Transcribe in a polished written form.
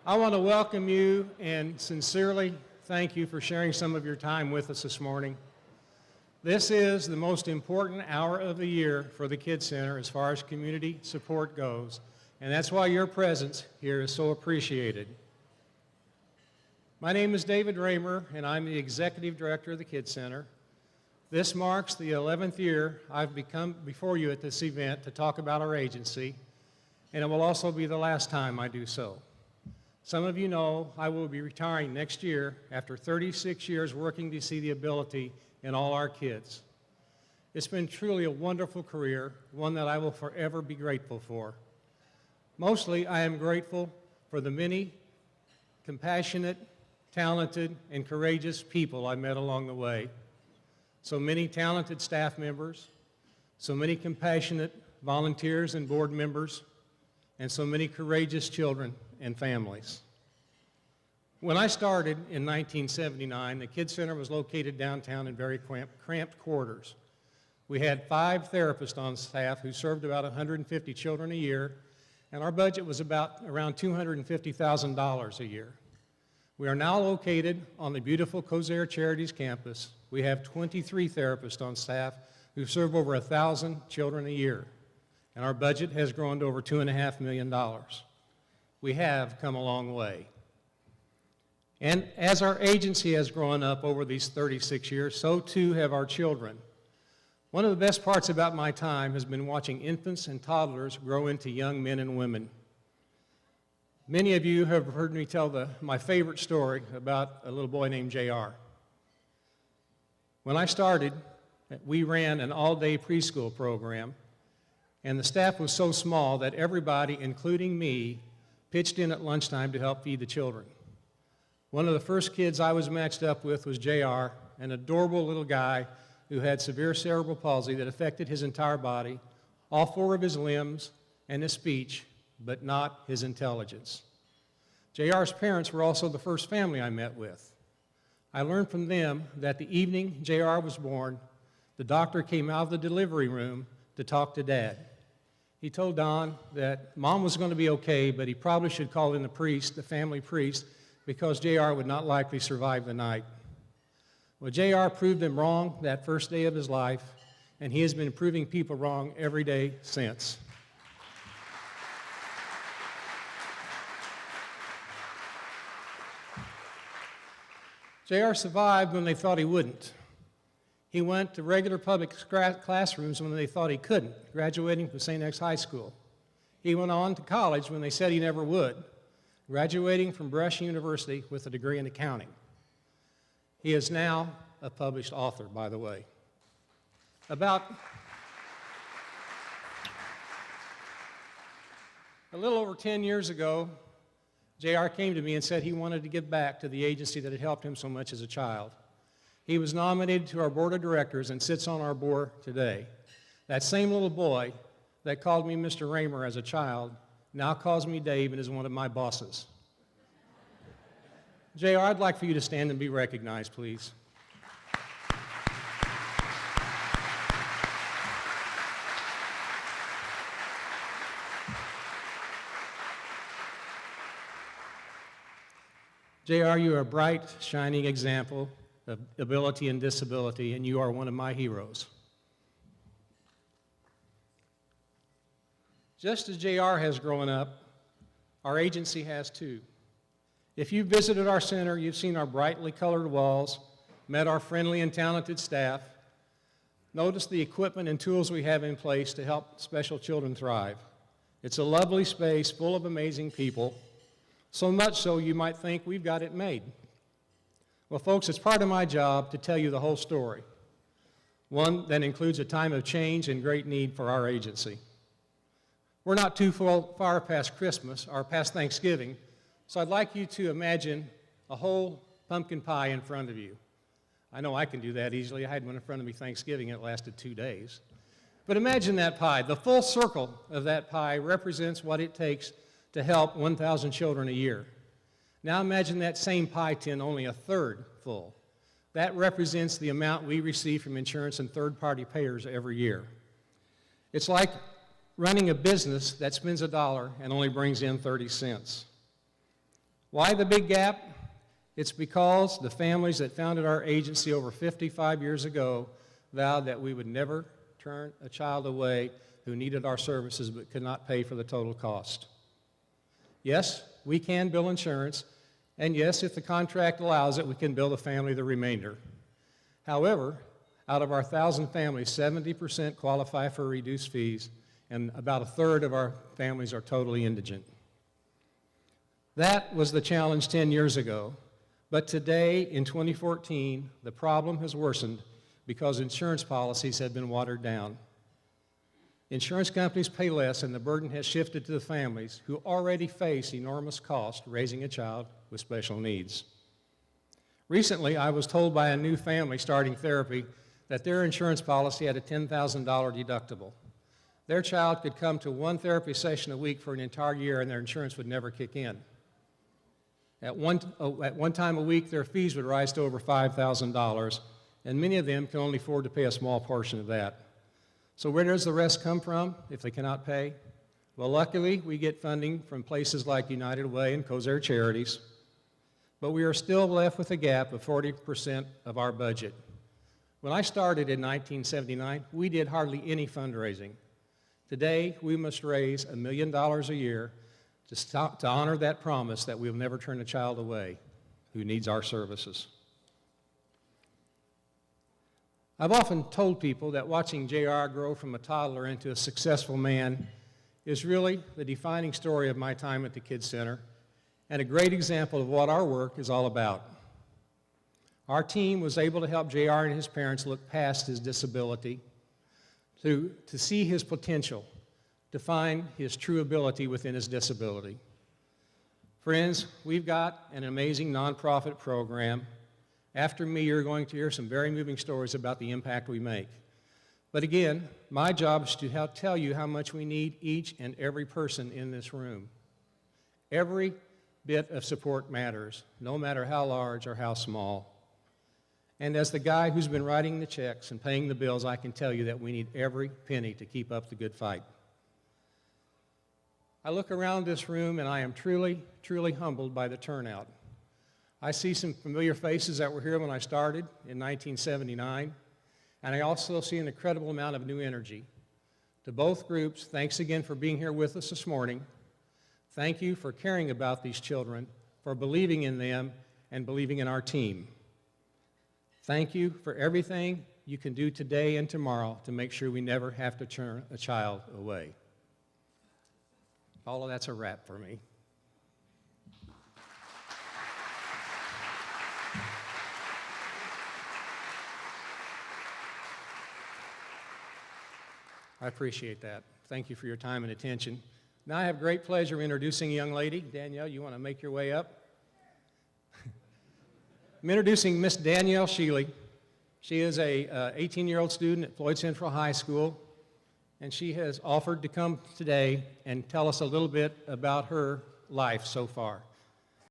I want to welcome you and sincerely thank you for sharing some of your time with us this morning. This is the most important hour of the year for the Kids Center as far as community support goes, and that's why your presence here is so appreciated. My name is David Raymer, and I'm the Executive Director of the Kids Center. This marks the 11th year I've become before you at this event to talk about our agency, and it will also be the last time I do so. Some of you know I will be retiring next year after 36 years working to see the ability in all our kids. It's been truly a wonderful career, one that I will forever be grateful for. Mostly, I am grateful for the many compassionate, talented, and courageous people I met along the way. So many talented staff members, so many compassionate volunteers and board members, and so many courageous children and families. When I started in 1979, the Kids Center was located downtown in very cramped quarters. We had 5 therapists on staff who served about 150 children a year, and our budget was around $250,000 a year. We are now located on the beautiful Kosare Charities campus. We have 23 therapists on staff who serve over 1,000 children a year, and our budget has grown to over $2.5 million. We have come a long way. And as our agency has grown up over these 36 years, so too have our children. One of the best parts about my time has been watching infants and toddlers grow into young men and women. Many of you have heard me tell my favorite story about a little boy named JR. When I started, we ran an all-day preschool program, and the staff was so small that everybody, including me, pitched in at lunchtime to help feed the children. One of the first kids I was matched up with was JR, an adorable little guy who had severe cerebral palsy that affected his entire body, all 4 of his limbs, and his speech, but not his intelligence. JR's parents were also the first family I met with. I learned from them that the evening JR was born, the doctor came out of the delivery room to talk to Dad. He told Don that Mom was going to be okay, but he probably should call in the priest, the family priest, because JR would not likely survive the night. Well, JR proved him wrong that first day of his life, and he has been proving people wrong every day since. JR survived when they thought he wouldn't. He went to regular public classrooms when they thought he couldn't, graduating from St. X High School. He went on to college when they said he never would, graduating from Brush University with a degree in accounting. He is now a published author, by the way. About a little over 10 years ago, JR came to me and said he wanted to give back to the agency that had helped him so much as a child. He was nominated to our board of directors and sits on our board today. That same little boy that called me Mr. Raymer as a child now calls me Dave and is one of my bosses. JR, I'd like for you to stand and be recognized, please. JR, you are a bright, shining example of ability and disability, and you are one of my heroes. Just as JR has grown up, our agency has too. If you've visited our center, you've seen our brightly colored walls, met our friendly and talented staff, noticed the equipment and tools we have in place to help special children thrive. It's a lovely space full of amazing people, so much so you might think we've got it made. Well, folks, it's part of my job to tell you the whole story, one that includes a time of change and great need for our agency. We're not too far past Christmas or past Thanksgiving, so I'd like you to imagine a whole pumpkin pie in front of you. I know I can do that easily. I had one in front of me Thanksgiving, and it lasted 2 days. But imagine that pie. The full circle of that pie represents what it takes to help 1,000 children a year. Now imagine that same pie tin only a third full. That represents the amount we receive from insurance and third-party payers every year. It's like running a business that spends $1 and only brings in 30 cents. Why the big gap? It's because the families that founded our agency over 55 years ago vowed that we would never turn a child away who needed our services but could not pay for the total cost. Yes, we can bill insurance, and yes, if the contract allows it, we can bill the family the remainder. However, out of our 1,000 families, 70% qualify for reduced fees, and about a third of our families are totally indigent. That was the challenge 10 years ago, but today, in 2014, the problem has worsened because insurance policies have been watered down. Insurance companies pay less, and the burden has shifted to the families who already face enormous cost raising a child with special needs. Recently, I was told by a new family starting therapy that their insurance policy had a $10,000 deductible. Their child could come to one therapy session a week for an entire year, and their insurance would never kick in. At one time a week, their fees would rise to over $5,000, and many of them can only afford to pay a small portion of that. So where does the rest come from if they cannot pay? Well, luckily, we get funding from places like United Way and Kosare Charities, but we are still left with a gap of 40% of our budget. When I started in 1979, we did hardly any fundraising. Today, we must raise $1 million a year to honor that promise that we will never turn a child away who needs our services. I've often told people that watching JR grow from a toddler into a successful man is really the defining story of my time at the Kids Center and a great example of what our work is all about. Our team was able to help JR and his parents look past his disability, to see his potential, to find his true ability within his disability. Friends, we've got an amazing nonprofit program. After me, you're going to hear some very moving stories about the impact we make. But again, my job is to tell you how much we need each and every person in this room. Every bit of support matters, no matter how large or how small. And as the guy who's been writing the checks and paying the bills, I can tell you that we need every penny to keep up the good fight. I look around this room and I am truly, truly humbled by the turnout. I see some familiar faces that were here when I started in 1979, and I also see an incredible amount of new energy. To both groups, thanks again for being here with us this morning. Thank you for caring about these children, for believing in them, and believing in our team. Thank you for everything you can do today and tomorrow to make sure we never have to turn a child away. All of that's a wrap for me. I appreciate that. Thank you for your time and attention. Now I have great pleasure of introducing a young lady. Danielle, you want to make your way up? I'm introducing Miss Danielle Sheely. She is a 18-year-old student at Floyd Central High School, and she has offered to come today and tell us a little bit about her life so far.